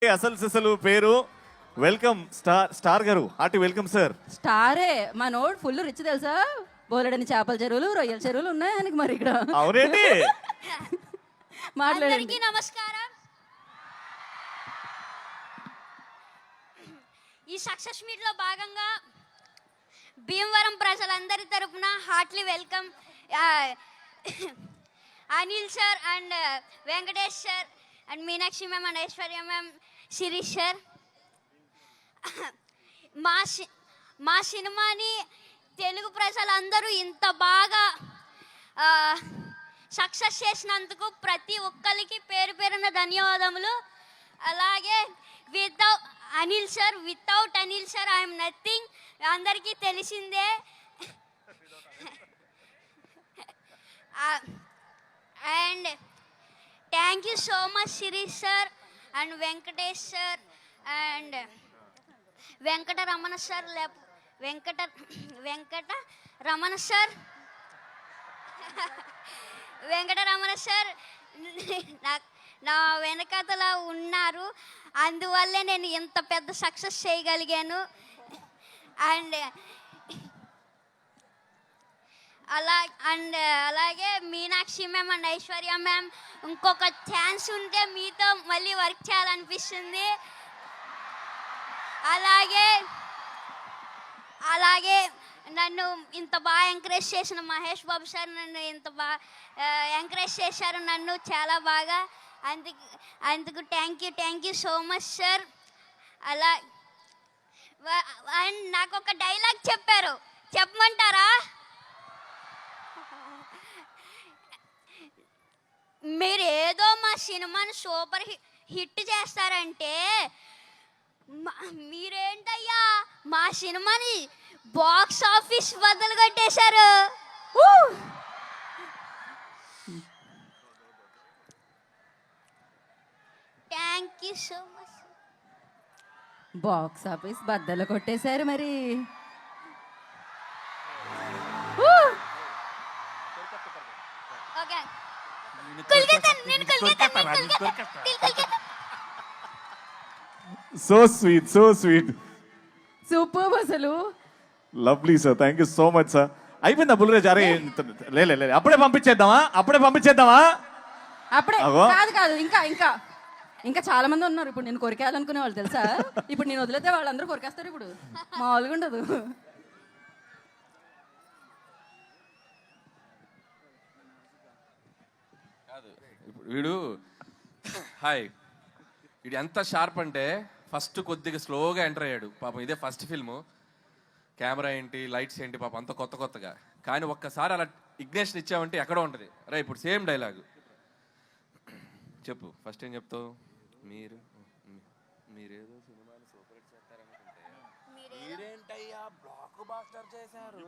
అసలు సిసలు పేరు welcome star గారు, హార్టీ వెల్కమ్ సార్. స్టారే మనోడు ఫుల్ రిచ్ తెలుసా, బోలెడని చేపల చెరువులు రొయ్యల చెరువులు ఉన్నాయి ఆయనకి. మరి ఇక్కడ అవునండి. మాట్లాడండి. అందరికీ నమస్కారం. ఈ సక్సెస్ మీట్ లో భాగంగా భీమవరం ప్రజలందరి తరపున heartily welcome Anil sir and Venkatesh sir and Meenakshi ma'am and Aishwarya ma'am, Sirish sir. మా సినిమాని తెలుగు ప్రజలందరూ ఇంత బాగా సక్సెస్ చేసినందుకు ప్రతి ఒక్కరికి పేరు పేరున ధన్యవాదములు. అలాగే Anil sir, without Anil sir I am nothing, అందరికీ తెలిసిందే. And thank you so much Sirish sir and Venkatesh sir and Venkataramana sir. Venkataramana sir నా వెనకతల ఉన్నారు, అందువల్లే నేను ఇంత పెద్ద సక్సెస్ చేయగలిగాను. అండ్ అలాగే Meenakshi ma'am and Aishwarya ma'am, ఇంకొక ఛాన్స్ ఉంటే మీతో మళ్ళీ వర్క్ చేయాలనిపిస్తుంది. అలాగే నన్ను ఇంత బాగా ఎంకరేజ్ చేసిన మహేష్ బాబు సార్ నన్ను ఇంత బాగా ఎంకరేజ్ చేశారు నన్ను చాలా బాగా. అందుకు thank you so much sir. And నాకు ఒక డైలాగ్ చెప్పారు, చెప్పమంటారా? మీరు ఏదో మా సినిమాని సూపర్ హిట్ చేస్తారంటే మీరేంటయ్యా మా సినిమాని బాక్స్ ఆఫీస్ బద్దలు కొట్టేశారు. Thank you so much. Box office బద్దలు కొట్టేశారు మరి. Okay so sweet, so sweet, super అసలు. Lovely sir, thank you so much sir. అయిపోయిందా బుల్రాజ్? అరే లే అప్పుడే పంపించేద్దామా? అప్పుడే కాదు ఇంకా ఇంకా ఇంకా చాలా మంది ఉన్నారు ఇప్పుడు నేను కొరికేయాలనుకునే వాళ్ళు తెలుసా. ఇప్పుడు నేను వదిలేతే వాళ్ళందరూ కొరికేస్తారు. ఇప్పుడు మామూలుగా ఉండదు. వీడు ఎంత షార్ప్ అంటే ఫస్ట్ కొద్దిగా స్లోగా ఎంటర్ అయ్యాడు పాపం. ఇదే ఫస్ట్ ఫిల్ము, కెమెరా ఏంటి లైట్స్ ఏంటి పాపం అంత కొత్తగా. కానీ ఒక్కసారి అలా ఇగ్నేషన్ ఇచ్చామంటే ఎక్కడో ఉంటుంది. రే ఇప్పుడు సేమ్ డైలాగు చెప్పు. ఫస్ట్ ఏం చెప్తావు? మీరేదో సినిమాని సూపర్ హిట్ చేస్తారనుకుంటే మీరేంటయ్యా బ్లాక్ బాస్టర్ చేశారు.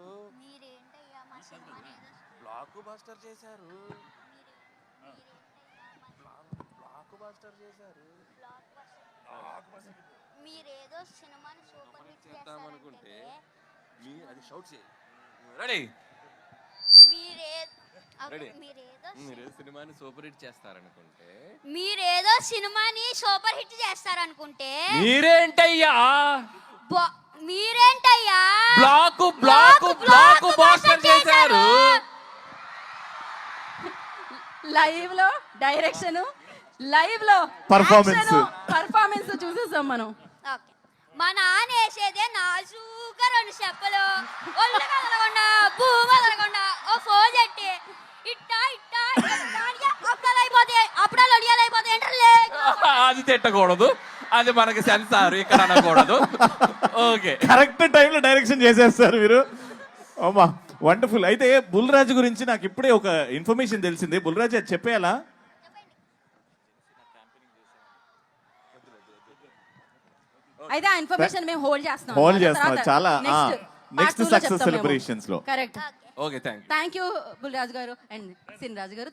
మీరేదో సినిమాని సూపర్ హిట్ చేస్తారనుకుంటే అది షౌట్ చేయి. రెడీ? మీరేదో సినిమాని సూపర్ హిట్ చేస్తారనుకుంటే మీరేంటయ్యా బ్లాక్ బాస్టర్ చేశారు. లైవ్ లో డైరెక్షన్, లైవ్ లో పర్ఫార్మెన్స్ చూసేసాం మనం. మా నాన్న వేసేదే నాజూగా 2 చెప్పలు, ఒళ్ళు కదలకుండా భూమి కదలకుండా ఓ ఫోన్ చెట్టి అప్పుడాలు అడియాలైపోతాయి. అది తిట్టకూడదు, అది మనకి సెన్సార్ ఇక్కడ అనకూడదు. ఓకే, కరెక్ట్ టైంలో డైరెక్షన్ చేసేస్తారు మీరు. అమ్మా వండర్ఫుల్. అయితే బుల్రాజు గురించి నాకు ఇప్పుడే ఒక ఇన్ఫర్మేషన్ తెలిసింది. బుల్రాజు అది చెప్పేయాలా? అయితే ఆ ఇన్ఫర్మేషన్ మేము హోల్డ్ చేస్తాం చాలా నెక్స్ట్ సక్సెస్ సెలబ్రేషన్స్ లో. Correct. Okay, thank you Bulraju గారు అండ్ సిన్ రాజు గారు.